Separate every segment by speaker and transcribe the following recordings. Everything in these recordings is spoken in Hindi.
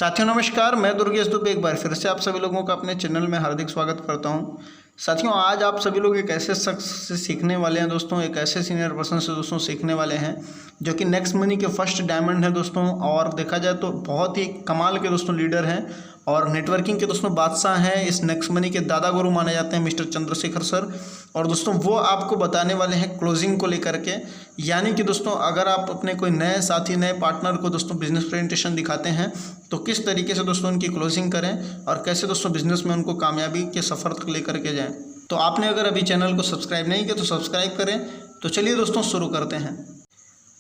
Speaker 1: साथियों नमस्कार, मैं दुर्गेश दुबे एक बार फिर से आप सभी लोगों का अपने चैनल में हार्दिक स्वागत करता हूं। साथियों आज आप सभी लोग एक ऐसे शख्स से सीखने वाले हैं दोस्तों, एक ऐसे सीनियर पर्सन से दोस्तों सीखने वाले हैं जो कि नेक्स्ट मनी के फर्स्ट डायमंड है दोस्तों। और देखा जाए तो बहुत ही कमाल के दोस्तों लीडर हैं और नेटवर्किंग के दोस्तों बादशाह हैं। इस नेक्स्ट मनी के दादा गुरु माने जाते हैं मिस्टर चंद्रशेखर सर। और दोस्तों वो आपको बताने वाले हैं क्लोजिंग को लेकर के, यानी कि दोस्तों अगर आप अपने कोई नए साथी नए पार्टनर को दोस्तों बिजनेस प्रेजेंटेशन दिखाते हैं तो किस तरीके से दोस्तों उनकी क्लोजिंग करें और कैसे दोस्तों बिजनेस में उनको कामयाबी के सफ़र तक लेकर के जाएं। तो आपने अगर अभी चैनल को सब्सक्राइब नहीं किया तो सब्सक्राइब करें। तो चलिए दोस्तों शुरू करते हैं।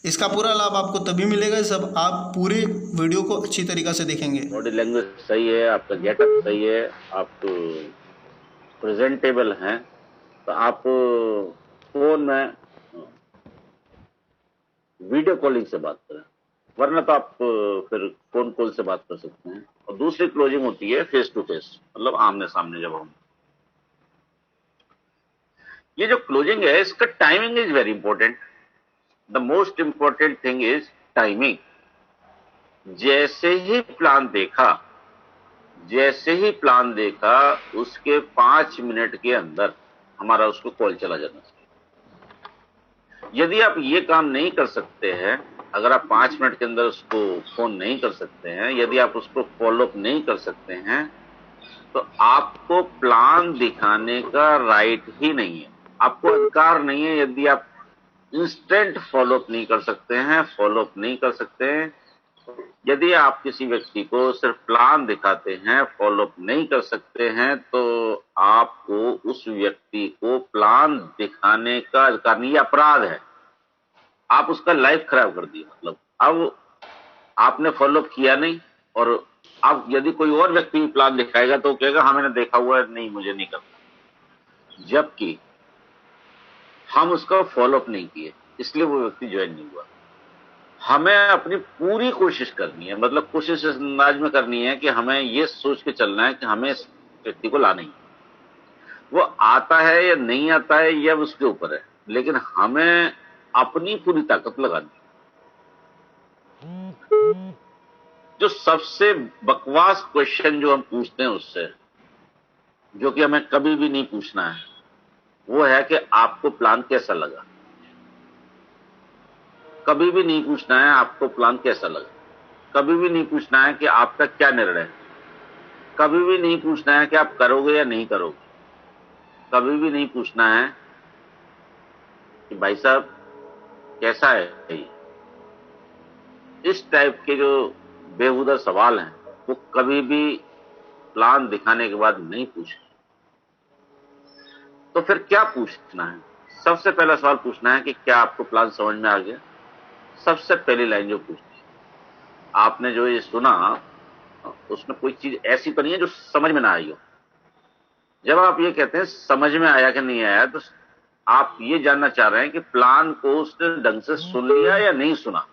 Speaker 1: इसका पूरा लाभ आपको तभी मिलेगा जब आप पूरी वीडियो को अच्छी तरीक़ा से देखेंगे।
Speaker 2: बॉडी लैंग्वेज सही है, आपका गेटअप सही है, आप प्रेजेंटेबल हैं, तो आप फोन में वीडियो कॉलिंग से बात करें, वरना तो आप फिर फोन कॉल से बात कर सकते हैं। और दूसरी क्लोजिंग होती है फेस टू फेस, मतलब आमने सामने। जब हम ये जो क्लोजिंग है इसका timing is very important. The most important thing is timing. जैसे ही प्लान देखा उसके 5 मिनट के अंदर हमारा उसको कॉल चला जाना चाहिए। यदि आप ये काम नहीं कर सकते हैं, अगर आप 5 मिनट के अंदर उसको फोन नहीं कर सकते हैं, यदि आप उसको फॉलोअप नहीं कर सकते हैं, तो आपको प्लान दिखाने का राइट ही नहीं है, आपको अधिकार नहीं है। यदि आप इंस्टेंट फॉलोअप नहीं कर सकते हैं, यदि आप किसी व्यक्ति को सिर्फ प्लान दिखाते हैं, फॉलोअप नहीं कर सकते हैं, तो आपको उस व्यक्ति को प्लान दिखाने का अधिकार नहीं, अपराध है। आप उसका लाइफ खराब कर दिया। मतलब अब आपने फॉलोअप किया नहीं, और अब यदि कोई और व्यक्ति प्लान दिखाएगा तो कहेगा हाँ मैंने देखा हुआ है, नहीं मुझे नहीं करना, जबकि हम उसका फॉलोअप नहीं किए, इसलिए वो व्यक्ति ज्वाइन नहीं हुआ। हमें अपनी पूरी कोशिश करनी है, मतलब कोशिश इस अंदाज में करनी है कि हमें ये सोच के चलना है कि हमें इस व्यक्ति को लाना ही। वो आता है या नहीं आता है यह उसके ऊपर है, लेकिन हमें अपनी पूरी ताकत लगानी है। जो सबसे बकवास क्वेश्चन जो हम पूछते हैं उससे, जो कि हमें कभी भी नहीं पूछना है, वो है कि आपको प्लान कैसा लगा। कभी भी नहीं पूछना है आपको प्लान कैसा लगा, कभी भी नहीं पूछना है कि आपका क्या निर्णय है, कभी भी नहीं पूछना है कि आप करोगे या नहीं करोगे, कभी भी नहीं पूछना है कि भाई साहब कैसा है ये। इस टाइप के जो बेहुदा सवाल हैं वो कभी भी प्लान दिखाने के बाद नहीं पूछना। तो फिर क्या पूछना है? सबसे पहला सवाल पूछना है कि क्या आपको प्लान समझ में आ गया। सबसे पहली लाइन जो पूछनी है, आपने जो ये सुना उसमें कोई चीज ऐसी तो नहीं है जो समझ में ना आई हो। जब आप ये कहते हैं समझ में आया कि नहीं आया, तो आप ये जानना चाह रहे हैं कि प्लान को उसने ढंग से सुन लिया या नहीं सुना।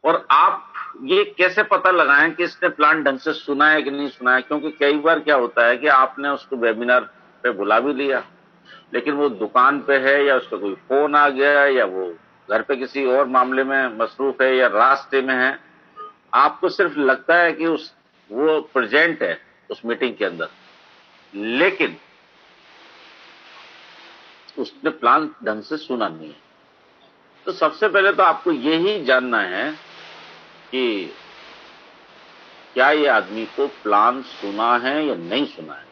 Speaker 2: और आप ये कैसे पता लगाएं कि इसने प्लान ढंग से सुना है कि नहीं सुना है, क्योंकि कई बार क्या होता है कि आपने उसको वेबिनार पे बुला भी लिया, लेकिन वो दुकान पे है, या उसका कोई फोन आ गया, या वो घर पे किसी और मामले में मसरूफ है, या रास्ते में है। आपको सिर्फ लगता है कि वो प्रेजेंट है उस मीटिंग के अंदर, लेकिन उसने प्लान ढंग से सुना नहीं है। तो सबसे पहले तो आपको यही जानना है कि क्या ये आदमी को प्लान सुना है या नहीं सुना है।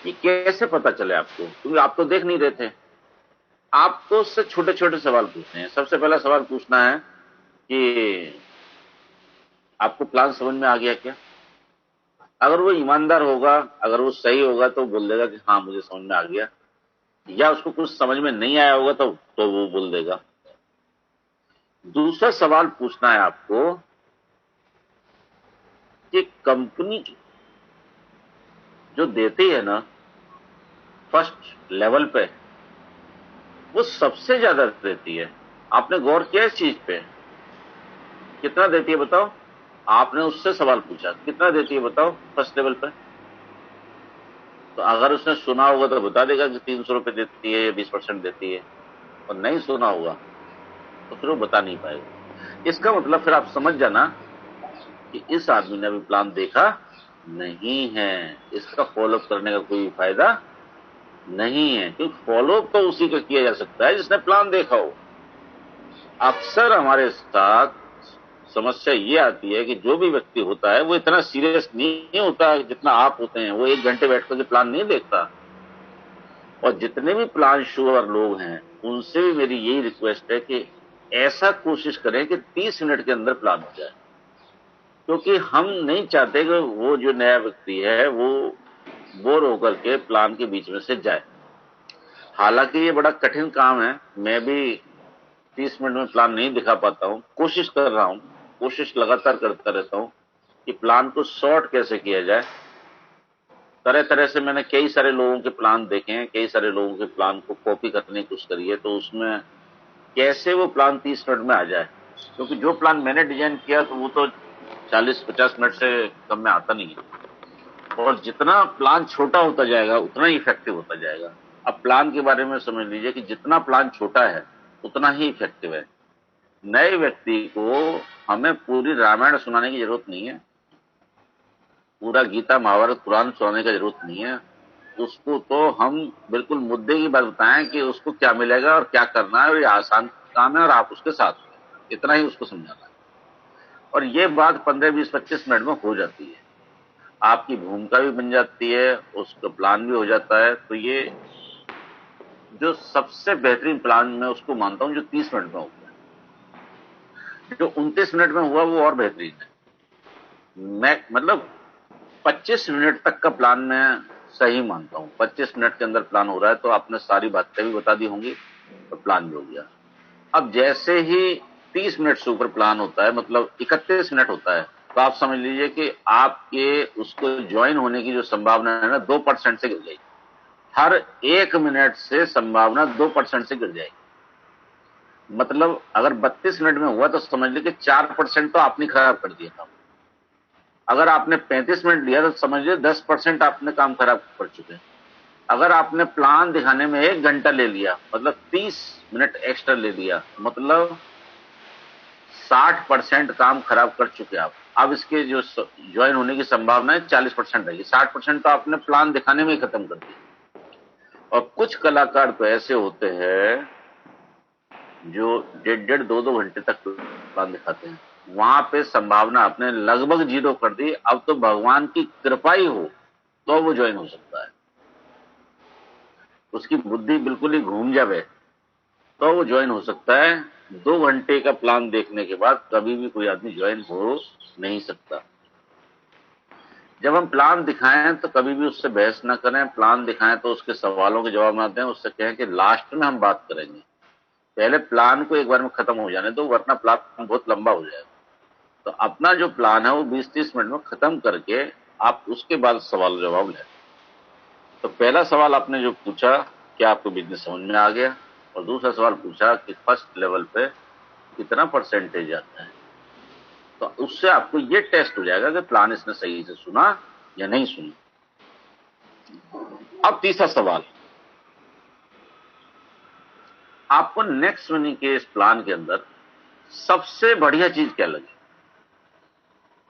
Speaker 2: ये कैसे पता चले आपको, क्योंकि आप तो देख नहीं रहे थे। आपको उससे छोटे छोटे सवाल पूछने हैं। सबसे पहला सवाल पूछना है कि आपको प्लान समझ में आ गया क्या। अगर वो ईमानदार होगा, अगर वो सही होगा तो बोल देगा कि हाँ मुझे समझ में आ गया, या उसको कुछ समझ में नहीं आया होगा तो वो बोल देगा। दूसरा सवाल पूछना है आपको कि कंपनी जो देती है ना फर्स्ट लेवल पे, वो सबसे ज्यादा देती है। आपने गौर किया इस चीज पे? कितना देती है बताओ। आपने उससे सवाल पूछा कितना देती है बताओ फर्स्ट लेवल पे, तो अगर उसने सुना होगा तो बता देगा कि 300 रुपए देती है या 20% देती है, और नहीं सुना होगा तो फिर वो बता नहीं पाएगा। इसका मतलब फिर आप समझ जाना कि इस आदमी ने अभी प्लान देखा नहीं है, इसका फॉलोअप करने का कोई फायदा नहीं है, क्योंकि फॉलोअप तो उसी का किया जा सकता है जिसने प्लान देखा हो। अक्सर हमारे साथ समस्या ये आती है कि जो भी व्यक्ति होता है वो इतना सीरियस नहीं होता जितना आप होते हैं। वो 1 घंटे बैठ कर प्लान नहीं देखता। और जितने भी प्लान श्योर लोग हैं उनसे भी मेरी यही रिक्वेस्ट है कि ऐसा कोशिश करें कि 30 मिनट के अंदर प्लान हो जाए, क्योंकि हम नहीं चाहते कि वो जो नया व्यक्ति है वो बोर होकर के प्लान के बीच में से जाए। हालांकि ये बड़ा कठिन काम है, मैं भी 30 मिनट में प्लान नहीं दिखा पाता हूं, कोशिश कर रहा हूं, कोशिश लगातार करता रहता हूं कि प्लान को शॉर्ट कैसे किया जाए। तरह तरह से मैंने कई सारे लोगों के प्लान देखे हैं, कई सारे लोगों के प्लान को कॉपी करने की कोशिश करी है, तो उसमें कैसे वो प्लान 30 मिनट में आ जाए, क्योंकि जो प्लान मैंने डिजाइन किया तो वो तो 40-50 मिनट से कम में आता नहीं है। और जितना प्लान छोटा होता जाएगा उतना ही इफेक्टिव होता जाएगा। अब प्लान के बारे में समझ लीजिए कि जितना प्लान छोटा है उतना ही इफेक्टिव है। नए व्यक्ति को हमें पूरी रामायण सुनाने की जरूरत नहीं है, पूरा गीता महाभारत पुराण सुनाने की जरूरत नहीं है। उसको तो हम बिल्कुल मुद्दे की बात बताएं कि उसको क्या मिलेगा और क्या करना है, और ये आसान काम है और आप उसके साथ हैं, इतना ही उसको समझाना है। और ये बात 15-20-25 मिनट में हो जाती है। आपकी भूमिका भी बन जाती है, उसका प्लान भी हो जाता है। तो ये जो सबसे बेहतरीन प्लान मैं उसको मानता हूं जो 30 मिनट में होता है। जो 29 मिनट में हुआ वो और बेहतरीन है। मैं मतलब 25 मिनट तक का प्लान मैं सही मानता हूं। 25 मिनट के अंदर प्लान हो रहा है तो आपने सारी बातें भी बता दी होंगी तो प्लान भी हो गया। अब जैसे ही 30 मिनट से ऊपर प्लान होता है, मतलब 31 मिनट होता है, तो आप समझ लीजिए कि आपके उसको ज्वाइन होने की जो संभावना है ना 2% से गिर जाएगी। हर 1 मिनट से संभावना 2% से गिर जाएगी। मतलब अगर 32 मिनट में हुआ तो समझ लीजिए 4% तो आपने खराब कर दिया काम। अगर आपने 35 मिनट लिया तो समझिए 10% आपने काम खराब कर चुके हैं। अगर आपने प्लान दिखाने में 1 घंटा ले लिया, मतलब 30 मिनट एक्स्ट्रा ले लिया, मतलब 60% काम खराब कर चुके आप। अब इसके जो ज्वाइन होने की संभावना है 40% रहेगी। 60% तो आपने प्लान दिखाने में ही खत्म कर दिया। और कुछ कलाकार तो ऐसे होते हैं जो 1.5 2 घंटे तक प्लान दिखाते हैं, वहां पे संभावना आपने लगभग 0 कर दी। अब तो भगवान की कृपा ही हो तो वो ज्वाइन हो सकता है, उसकी बुद्धि बिल्कुल ही घूम जावे तो वो ज्वाइन हो सकता है। 2 घंटे का प्लान देखने के बाद कभी भी कोई आदमी ज्वाइन हो नहीं सकता। जब हम प्लान दिखाएं तो कभी भी उससे बहस ना करें। प्लान दिखाएं तो उसके सवालों के जवाब ना दें, उससे कहें कि लास्ट में हम बात करेंगे, पहले प्लान को एक बार में खत्म हो जाने दो, वरना प्लान बहुत लंबा हो जाएगा। तो अपना जो प्लान है वो 20-30 मिनट में खत्म करके आप उसके बाद सवाल जवाब लें। तो पहला सवाल आपने जो पूछा, क्या आपको बिजनेस समझ में आ गया, और दूसरा सवाल पूछा कि फर्स्ट लेवल पे कितना परसेंटेज आता है। तो उससे आपको ये टेस्ट हो जाएगा कि प्लान इसने सही से सुना या नहीं सुना। अब तीसरा सवाल, आपको नेक्स्ट मनी के इस प्लान के अंदर सबसे बढ़िया चीज क्या लगी,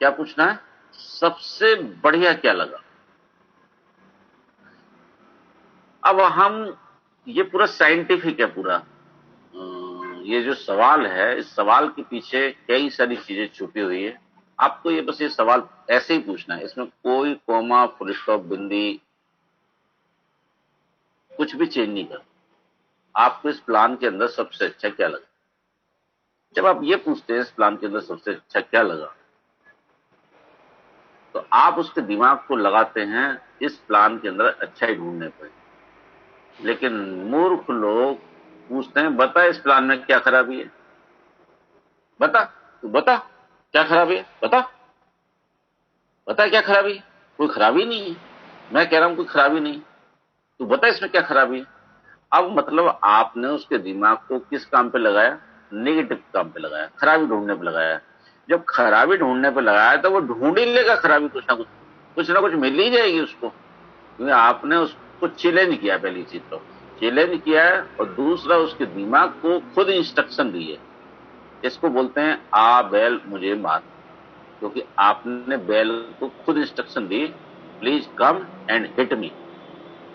Speaker 2: क्या पूछना है, सबसे बढ़िया क्या लगा। अब हम ये पूरा साइंटिफिक है पूरा, ये जो सवाल है इस सवाल के पीछे कई सारी चीजें छुपी हुई है। आपको ये बस ये सवाल ऐसे ही पूछना है, इसमें कोई कॉमा फुल स्टॉप बिंदी कुछ भी चेंज नहीं करना। आपको इस प्लान के अंदर सबसे अच्छा क्या लगा, जब आप ये पूछते हैं इस प्लान के अंदर सबसे अच्छा क्या लगा, तो आप उसके दिमाग को लगाते हैं इस प्लान के अंदर अच्छाई ढूंढने पर। लेकिन मूर्ख लोग पूछते हैं बता इस प्लान में क्या खराबी है, बता तू बता क्या खराबी है, बता बता क्या खराबी है। कोई खराबी नहीं है, मैं कह रहा हूं कोई खराबी नहीं, तू बता इसमें क्या खराबी है। अब मतलब आपने उसके दिमाग को किस काम पे लगाया, नेगेटिव काम पे लगाया, खराबी ढूंढने पे लगाया। जब खराबी ढूंढने पे लगाया तो वो ढूंढ ही लेगा खराबी, कुछ ना कुछ मिल ही जाएगी उसको, क्योंकि आपने उसको चैलेंज किया। पहली चीज तो चैलेंज किया है, और दूसरा उसके दिमाग को खुद इंस्ट्रक्शन दी है, इसको बोलते हैं आ बैल मुझे मार, क्योंकि आपने बैल को खुद instruction the, please come and hit me.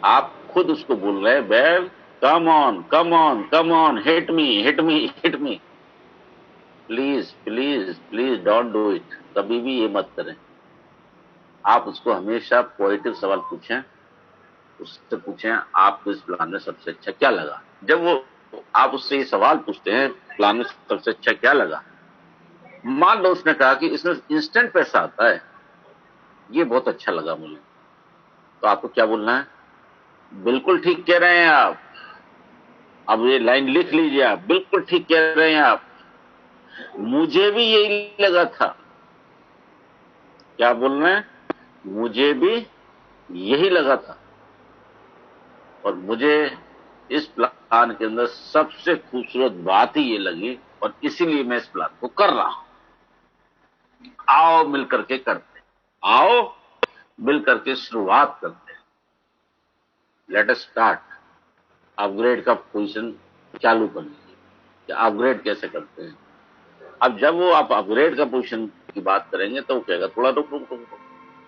Speaker 2: आप खुद उसको बोल रहे हैं, बैल come on come on come on, hit me hit me hit me. Please please please don't do it, कभी भी ये मत करें। आप उसको हमेशा पॉजिटिव सवाल पूछें, उससे पूछें आपको इस प्लान में सबसे अच्छा क्या लगा। जब वो आप उससे ये सवाल पूछते हैं, प्लान में सबसे अच्छा क्या लगा, मान लो उसने कहा कि इसमें इंस्टेंट पैसा आता है, ये बहुत अच्छा लगा मुझे, तो आपको क्या बोलना है? बिल्कुल ठीक कह रहे हैं आप। अब ये लाइन लिख लीजिए आप, बिल्कुल ठीक कह रहे हैं आप, मुझे भी यही लगा था। क्या बोल रहे हैं? मुझे भी यही लगा था, और मुझे इस प्लान के अंदर सबसे खूबसूरत बात ही ये लगी, और इसीलिए मैं इस प्लान को कर रहा हूं। आओ मिलकर के करते हैं, आओ मिलकर के शुरुआत करते हैं। Let us start. अपग्रेड का पोजीशन चालू कर लीजिए कि अपग्रेड कैसे करते हैं। अब जब वो आप अपग्रेड का पोजीशन की बात करेंगे तो वो कहेगा थोड़ा रुक रुक रुक रुक,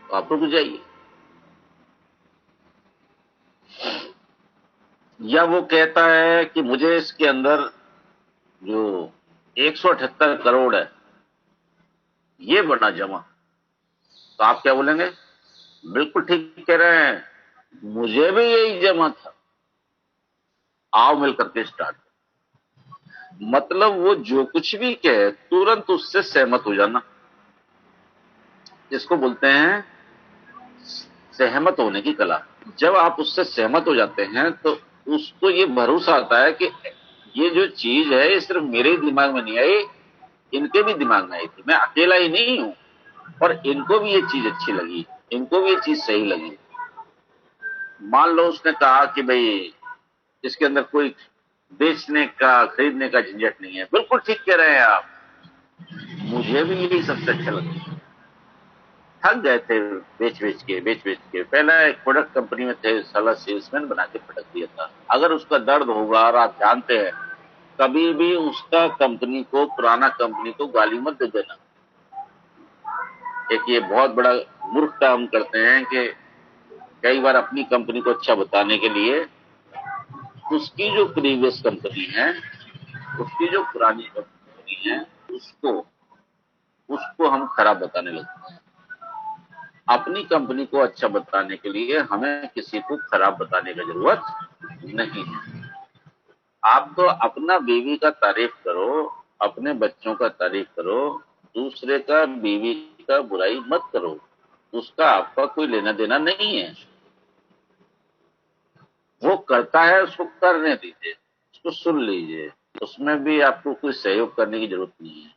Speaker 2: तो आप रुक जाइए। या वो कहता है कि मुझे इसके अंदर जो 178 करोड़ है ये बना जमा, तो आप क्या बोलेंगे? बिल्कुल ठीक कह रहे हैं, मुझे भी यही जमा था, आओ मिलकर के स्टार्ट। मतलब वो जो कुछ भी कहे तुरंत उससे सहमत हो जाना, इसको बोलते हैं सहमत होने की कला। जब आप उससे सहमत हो जाते हैं तो उसको ये भरोसा आता है कि ये जो चीज है ये सिर्फ मेरे दिमाग में नहीं आई, इनके भी दिमाग में आई थी, मैं अकेला ही नहीं हूं, और इनको भी ये चीज अच्छी लगी, इनको भी ये चीज सही लगी। मान लो उसने कहा कि भाई इसके अंदर कोई बेचने का खरीदने का झंझट नहीं है, बिल्कुल ठीक कह रहे हैं आप, मुझे भी यही सबसे अच्छा लगा। थक गए थे बेच बेच के, पहले एक प्रोडक्ट कंपनी में थे, साला सेल्समैन बना के पटक दिया था। अगर उसका दर्द होगा और आप जानते हैं, कभी भी उसका कंपनी को, पुराना कंपनी को गाली मत दे देना। एक ये बहुत बड़ा मूर्ख काम करते हैं कि कई बार अपनी कंपनी को अच्छा बताने के लिए उसकी जो प्रीवियस कंपनी है, उसकी जो पुरानी कंपनी है, उसको उसको हम खराब बताने लगते हैं। अपनी कंपनी को अच्छा बताने के लिए हमें किसी को खराब बताने की जरूरत नहीं है। आप तो अपना बीवी का तारीफ करो, अपने बच्चों का तारीफ करो, दूसरे का बीवी का बुराई मत करो, उसका आपका कोई लेना देना नहीं है। वो करता है उसको करने दीजिए, उसको सुन लीजिए, उसमें भी आपको कोई सहयोग करने की जरूरत नहीं है।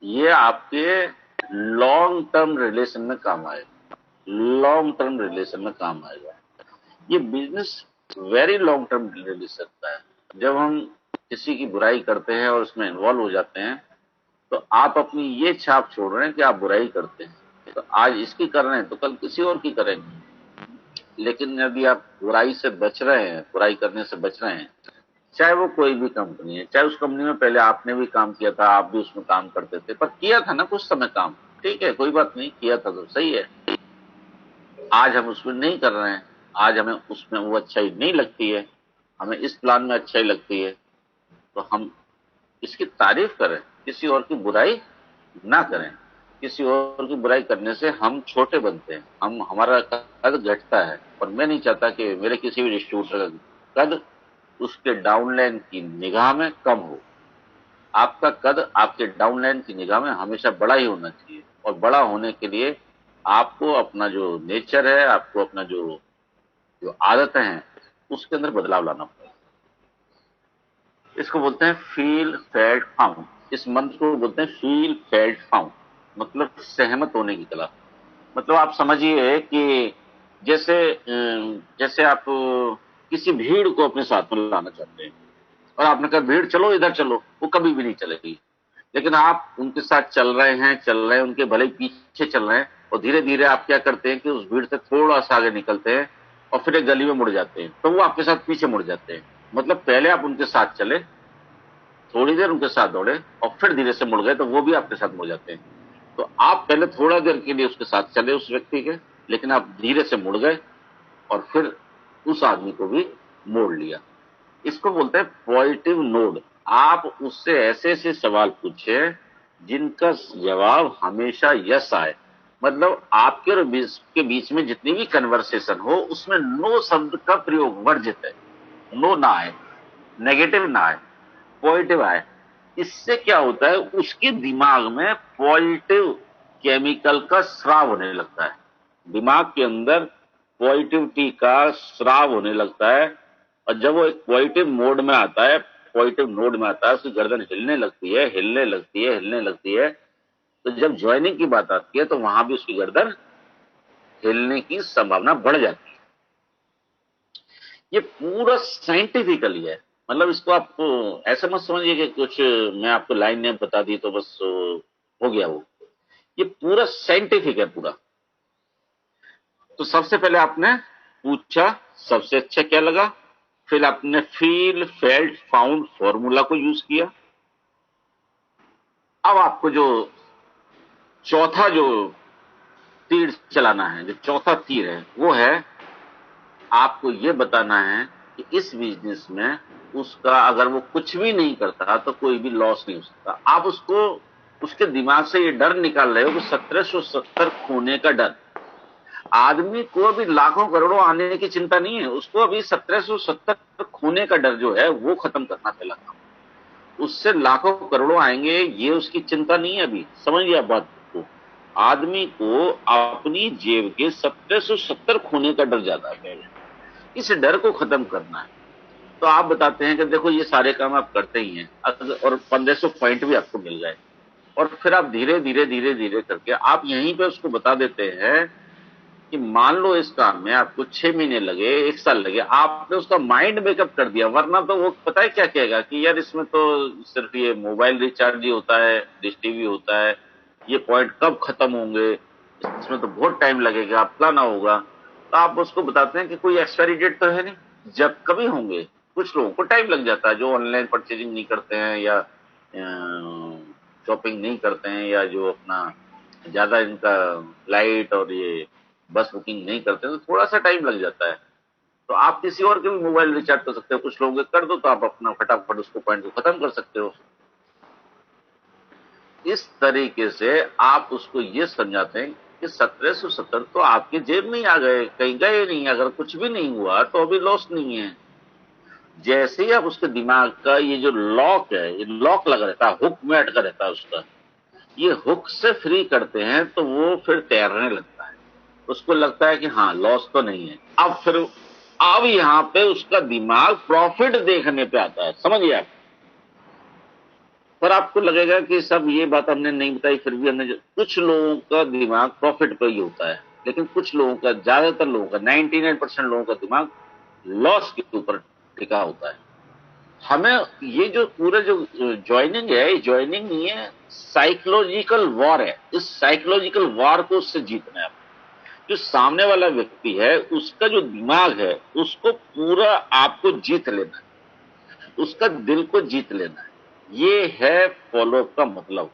Speaker 2: ये आपके लॉन्ग टर्म रिलेशन में काम आएगा, लॉन्ग टर्म रिलेशन में काम आएगा। ये business very long term relation का है। जब हम किसी की बुराई करते हैं और उसमें इन्वॉल्व हो जाते हैं, तो आप अपनी ये छाप छोड़ रहे हैं कि आप बुराई करते हैं, तो आज इसकी कर रहे हैं तो कल किसी और की करेंगे। लेकिन यदि आप बुराई से बच रहे हैं, बुराई करने से बच रहे हैं, चाहे वो कोई भी कंपनी है, चाहे उस कंपनी में पहले आपने भी काम किया था, आप भी उसमें काम करते थे, पर किया था ना कुछ समय काम, ठीक है, कोई बात नहीं, किया था तो सही है। आज हम उसमें नहीं कर रहे हैं, आज हमें उसमें वो अच्छाई नहीं लगती है, हमें इस प्लान में अच्छाई लगती है, तो हम इसकी तारीफ करें, किसी और की बुराई ना करें। किसी और की बुराई करने से हम छोटे बनते हैं, हम हमारा कद घटता है, और मैं नहीं चाहता कि मेरे किसी भी डिस्ट्रीब्यूटर का कद उसके डाउनलाइन की निगाह में कम हो। आपका कद आपके डाउनलाइन की निगाह में हमेशा बड़ा ही होना चाहिए, और बड़ा होने के लिए आपको अपना जो नेचर है, आपको अपना जो जो आदतें हैं, उसके अंदर बदलाव लाना पड़ेगा। इसको बोलते हैं फील फेल्ट फाउंड, इस मंत्र को बोलते हैं फील फेल्ट फाउंड, मतलब सहमत होने की कला। मतलब आप समझिए कि जैसे जैसे आप किसी भीड़ को अपने साथ में लाना चाहते हैं, और आपने कहा भीड़ चलो इधर चलो, वो कभी भी नहीं चलेगी। लेकिन आप उनके साथ चल रहे हैं, उनके भले ही पीछे चल रहे हैं, और धीरे धीरे आप क्या करते हैं कि उस भीड़ से थोड़ा सा आगे निकलते हैं, और फिर एक गली में मुड़ जाते हैं, तो वो आपके साथ पीछे मुड़ जाते हैं। मतलब पहले आप उनके साथ चले, थोड़ी देर उनके साथ दौड़े और फिर धीरे से मुड़ गए तो वो भी आपके साथ मुड़ जाते हैं। तो आप पहले थोड़ा देर के लिए उसके साथ चले उस व्यक्ति के, लेकिन आप धीरे से मुड़ गए और फिर उस आदमी को भी मोड़ लिया। इसको बोलते हैं पॉजिटिव नोड। आप उससे ऐसे ऐसे सवाल पूछे जिनका जवाब हमेशा यस आए। मतलब आपके और के बीच में जितनी भी कन्वर्सेशन हो उसमें नो शब्द का प्रयोग वर्जित है। नो ना आए, नेगेटिव ना आए, पॉजिटिव आए। इससे क्या होता है, उसके दिमाग में पॉजिटिव केमिकल का स्राव होने लगता है। दिमाग के अंदर पॉजिटिविटी का स्राव होने लगता है और जब वो एक पॉजिटिव मोड में आता है, पॉजिटिव नोड में आता है, उसकी गर्दन हिलने लगती है, हिलने लगती है, हिलने लगती है। तो जब ज्वाइनिंग की बात आती है तो वहां भी उसकी गर्दन हिलने की संभावना बढ़ जाती है। ये पूरा साइंटिफिकली है। मतलब इसको आप ऐसे मत समझिए कि कुछ मैं आपको लाइन ने बता दी तो बस हो गया वो। ये पूरा साइंटिफिक है पूरा। तो सबसे पहले आपने पूछा सबसे अच्छा क्या लगा, फिर आपने फील फेल्ट फाउंड फॉर्मूला को यूज किया। अब आपको जो चौथा जो तीर चलाना है, जो चौथा तीर है, वो है आपको ये बताना है कि इस बिजनेस में उसका अगर वो कुछ भी नहीं करता तो कोई भी लॉस नहीं हो सकता। आप उसको उसके दिमाग से ये डर निकाल रहे हो कि 1770 खोने का डर। आदमी को अभी लाखों करोड़ों आने की चिंता नहीं है, उसको अभी 1770 खोने का डर जो है वो खत्म करना पहला काम। उससे लाखों करोड़ों आएंगे ये उसकी चिंता नहीं है अभी। समझिए आप बात को। आदमी को अपनी जेब के 1770 खोने का डर ज्यादा है। इस डर को खत्म करना है। तो आप बताते हैं कि देखो ये सारे काम आप करते ही हैं और 1500 पॉइंट भी आपको मिल गए और फिर आप धीरे धीरे धीरे धीरे करके आप यहीं पे उसको बता देते हैं कि मान लो इस काम में आपको 6 महीने लगे, 1 साल लगे, आपने उसका माइंड मेकअप कर दिया। वरना तो वो पता है क्या कहेगा कि यार इसमें तो सिर्फ ये मोबाइल रिचार्ज ही होता है, डिश टीवी होता है, ये पॉइंट कब खत्म होंगे, इसमें तो बहुत टाइम लगेगा, फलाना होगा। तो आप उसको बताते हैं कि कोई एक्सपायरी डेट तो है नहीं, जब कभी होंगे। कुछ लोगों को टाइम लग जाता है जो ऑनलाइन परचेजिंग नहीं करते हैं या शॉपिंग नहीं करते हैं या जो अपना ज्यादा इनका फ्लाइट और ये बस बुकिंग नहीं करते हैं, तो थोड़ा सा टाइम लग जाता है। तो आप किसी और के भी मोबाइल रिचार्ज कर सकते हो, कुछ लोगों के कर दो तो आप अपना फटाफट उसको पॉइंट को खत्म कर सकते हो। इस तरीके से आप उसको ये समझाते हैं कि 1770 तो आपके जेब में ही आ गए, कहीं गए नहीं। अगर कुछ भी नहीं हुआ तो अभी लॉस नहीं है। जैसे ही आप उसके दिमाग का ये जो लॉक है, ये लॉक लगा रहता है, हुक में अटका रहता है उसका, ये हुक से फ्री करते हैं तो वो फिर तैरने लगता है। उसको लगता है कि हाँ लॉस तो नहीं है। अब यहां पे उसका दिमाग प्रॉफिट देखने पे आता है। समझिए आप। पर आपको लगेगा कि सब ये बात हमने नहीं बताई, फिर भी हमने कुछ लोगों का दिमाग प्रॉफिट पे ही होता है, लेकिन कुछ लोगों का, ज्यादातर लोगों का, 99% लोगों का दिमाग लॉस के ऊपर टिका होता है। हमें ये जो पूरा जो ज्वाइनिंग है, ये ज्वाइनिंग नहीं है, साइकोलॉजिकल वॉर है। इस साइकोलॉजिकल वॉर को उससे जीतना है। जो सामने वाला व्यक्ति है उसका जो दिमाग है उसको पूरा आपको जीत लेना है, उसका दिल को जीत लेना है। ये है फॉलोअप का मतलब।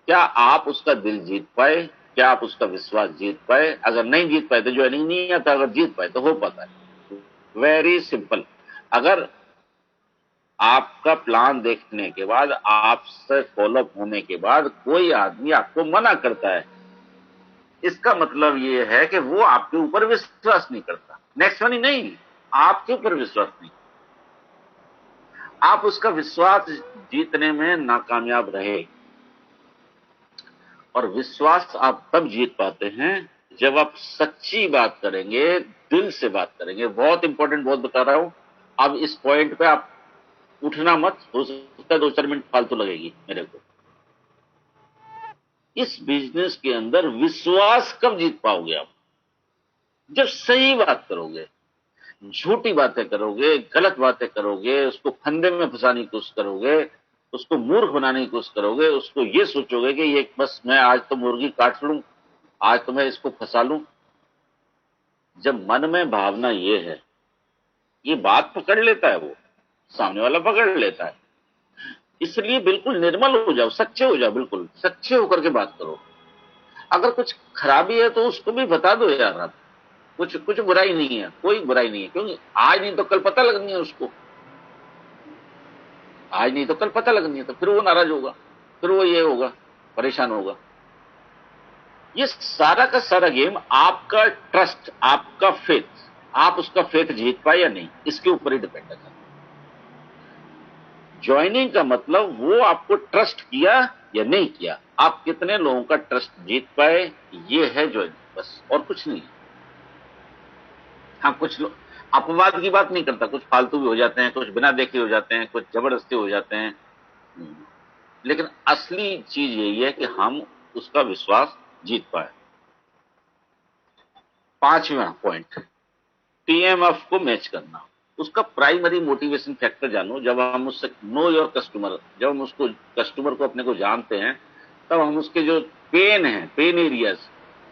Speaker 2: क्या आप उसका दिल जीत पाए, क्या आप उसका विश्वास जीत पाए? अगर नहीं जीत पाए तो ज्वाइनिंग नहीं आता, अगर जीत पाए तो हो पाता है। Very simple. अगर आपका प्लान देखने के बाद, आपसे फॉलोअप होने के बाद कोई आदमी आपको मना करता है, इसका मतलब ये है कि वो आपके ऊपर विश्वास नहीं करता। नेक्स्ट मनी नहीं, आपके ऊपर विश्वास नहीं। आप उसका विश्वास जीतने में नाकामयाब रहे। और विश्वास आप तब जीत पाते हैं जब आप सच्ची बात करेंगे, दिल से बात करेंगे। बहुत इंपॉर्टेंट, बहुत बता रहा हूं। अब इस पॉइंट पे आप उठना मत, हो सकता है 2-4 मिनट फालतू लगेगी मेरे को। इस बिजनेस के अंदर विश्वास कब जीत पाओगे आप? जब सही बात करोगे। झूठी बातें करोगे, गलत बातें करोगे, उसको फंदे में फंसाने की कोशिश करोगे, उसको मूर्ख बनाने की कोशिश करोगे, उसको ये सोचोगे कि ये बस मैं आज तो मुर्गी काट लूं, आज तो मैं इसको फंसा लूं। जब मन में भावना ये है, ये बात पकड़ लेता है, वो सामने वाला पकड़ लेता है। इसलिए बिल्कुल निर्मल हो जाओ, सच्चे हो जाओ, बिल्कुल सच्चे होकर के बात करो। अगर कुछ खराबी है तो उसको भी बता दो यार आप। कुछ कुछ बुराई नहीं है, कोई बुराई नहीं है, क्योंकि आज नहीं तो कल पता लगनी है उसको। आज नहीं तो कल पता लगनी है, तो फिर वो नाराज होगा, फिर वो ये होगा, परेशान होगा। ये सारा का सारा गेम आपका ट्रस्ट, आपका फेथ, आप उसका फेथ जीत पाए या नहीं, इसके ऊपर ही डिपेंड है। ज्वाइनिंग का मतलब वो आपको ट्रस्ट किया या नहीं किया, आप कितने लोगों का ट्रस्ट जीत पाए, ये है ज्वाइनिंग, बस और कुछ नहीं। हाँ, कुछ लोग अपवाद की बात नहीं करता, कुछ फालतू भी हो जाते हैं, कुछ बिना देखे हो जाते हैं, कुछ जबरदस्ती हो जाते हैं। लेकिन असली चीज यही है कि हम उसका विश्वास जीत पाए। पांचवा पॉइंट, टीएमएफ को मैच करना। उसका प्राइमरी मोटिवेशन फैक्टर जानो। जब हम उससे नो योर कस्टमर, जब हम उसको कस्टमर को अपने को जानते हैं, तब हम उसके जो पेन है, पेन एरियाज,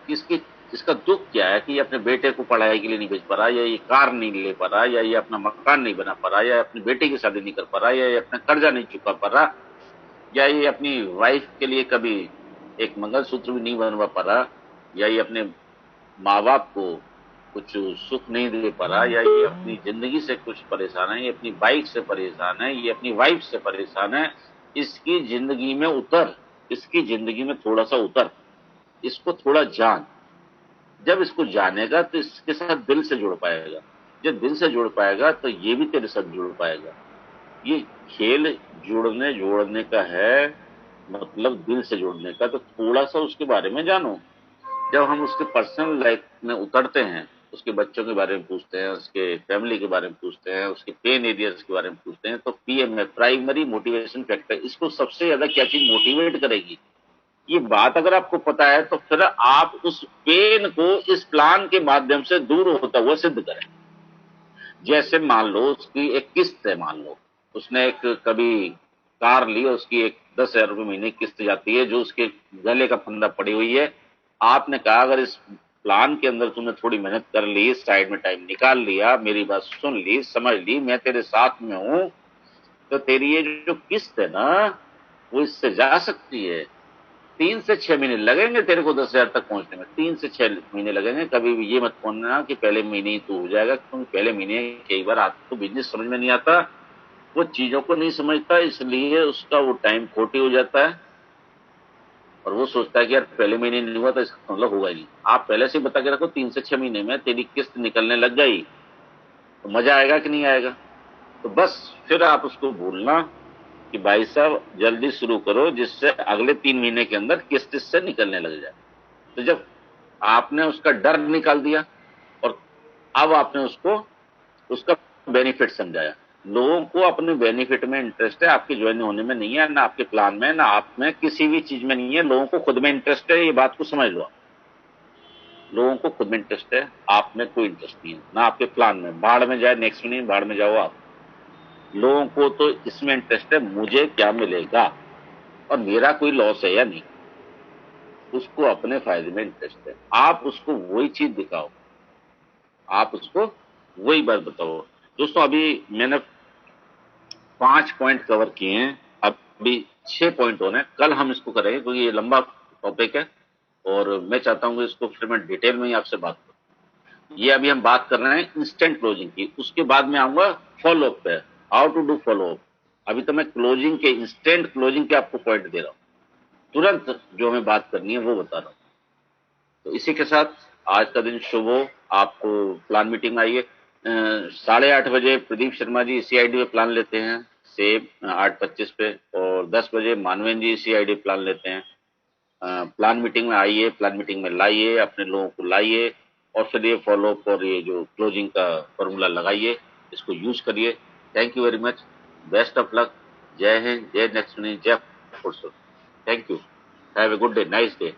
Speaker 2: इसकी इसका दुख क्या है कि ये अपने बेटे को पढ़ाई के लिए नहीं भेज पा रहा, या ये कार नहीं ले पा रहा, या ये अपना मकान नहीं बना पा रहा, या अपनी बेटी की शादी नहीं कर पा रहा, या ये अपना कर्जा नहीं चुका पा रहा, या ये अपनी वाइफ के लिए कभी एक मंगलसूत्र भी नहीं बनवा पा रहा, या ये अपने माँ बाप को कुछ सुख नहीं दे पा रहा, या ये अपनी जिंदगी से कुछ परेशान है, ये अपनी बाइक से परेशान है, ये अपनी वाइफ से परेशान है। इसकी जिंदगी में उतर, इसकी जिंदगी में थोड़ा सा उतर, इसको थोड़ा जान। जब इसको जानेगा तो इसके साथ दिल से जुड़ पाएगा। जब दिल से जुड़ पाएगा तो ये भी तेरे साथ जुड़ पाएगा। ये खेल जुड़ने जोड़ने का है, मतलब दिल से जुड़ने का। तो थोड़ा सा उसके बारे में जानो। जब हम उसके पर्सनल लाइफ में उतरते हैं, उसके बच्चों के बारे में पूछते हैं, उसके फैमिली के बारे में पूछते हैं, उसके पेन एरियाज के बारे में पूछते हैं, तो पीएम है प्राइमरी मोटिवेशन फैक्टर। इसको सबसे ज्यादा क्या चीज मोटिवेट करेगी, ये बात अगर आपको पता है, तो फिर आप उस पेन को इस प्लान के माध्यम से दूर होता हुआ सिद्ध करें। जैसे मान लो उसकी एक किस्त है, मान लो उसने एक कभी कार ली, उसकी एक 10,000 रुपये महीने की किस्त जाती है, जो उसके गले का फंदा पड़ी हुई है। आपने कहा अगर इस प्लान के अंदर तुमने थोड़ी मेहनत कर ली, साइड में टाइम निकाल लिया, मेरी बात सुन ली, समझ ली, मैं तेरे साथ में हूं, तो तेरी ये जो किस्त है ना, वो इससे जा सकती है। 3 से 6 महीने लगेंगे तेरे को 10,000 तक पहुंचने में, 3 से 6 महीने लगेंगे। कभी भी ये मत बोलना कि पहले महीने ही तो हो जाएगा, क्योंकि पहले महीने कई बार आपको बिजनेस समझ में नहीं आता, वो चीजों को नहीं समझता, इसलिए उसका वो टाइम खोटी हो जाता है, और वो सोचता है कि यार पहले महीने नहीं हुआ तो इसका मतलब होगा ही नहीं। आप पहले से बता के रखो 3 से 6 महीने में तेरी किस्त निकलने लग गई, तो मजा आएगा कि नहीं आएगा। तो बस फिर आप उसको बोलना कि भाई साहब जल्दी शुरू करो, जिससे अगले 3 महीने के अंदर किस्त इससे निकलने लग जाए। तो जब आपने उसका डर निकाल दिया, और अब आपने उसको उसका बेनिफिट समझाया। लोगों को अपने बेनिफिट में इंटरेस्ट है, आपके ज्वाइन होने में नहीं है, ना आपके प्लान में, ना आप में, किसी भी चीज में नहीं है। लोगों को खुद में इंटरेस्ट है, ये बात को समझ लो। लोगों को खुद में इंटरेस्ट है, आप में कोई इंटरेस्ट नहीं है, ना आपके प्लान में। बाढ़ में जाए नेक्स्ट महीने, बाढ़ में जाओ आप। लोगों को तो इसमें इंटरेस्ट है, मुझे क्या मिलेगा और मेरा कोई लॉस है या नहीं। उसको अपने फायदे में इंटरेस्ट है, आप उसको वही चीज दिखाओ, आप उसको वही बात बताओ। दोस्तों अभी मैंने 5 पॉइंट कवर किए हैं, अभी 6 पॉइंट होने। कल हम इसको करेंगे क्योंकि ये लंबा टॉपिक है, और मैं चाहता हूं कि इसको फिर मैं डिटेल में ही आपसे बात करूं। ये अभी हम बात कर रहे हैं इंस्टेंट क्लोजिंग की, उसके बाद में आऊंगा फॉलो अप पे, how to do follow up. अभी तो मैं क्लोजिंग के, इंस्टेंट क्लोजिंग के आपको पॉइंट दे रहा हूं, तुरंत जो हमें बात करनी है वो बता रहा हूं। तो इसी के साथ आज का दिन शुभ हो। आपको प्लान मीटिंग आइए 8:30 बजे प्रदीप शर्मा जी इसी आईडी पे प्लान लेते हैं, सेम 8:25 पे, और 10 बजे मानवेंद्र जी इसी आईडी प्लान लेते हैं। प्लान मीटिंग में आइए, प्लान मीटिंग में लाइए, अपने लोगों को लाइए, और फिर ये फॉलोअप और ये जो क्लोजिंग का फॉर्मूला लगाइए, इसको यूज करिए। Thank you very much, best of luck. जय हिंद, जय नेक्स्ट, जय फुरसुर। Thank you, have a good day, nice day.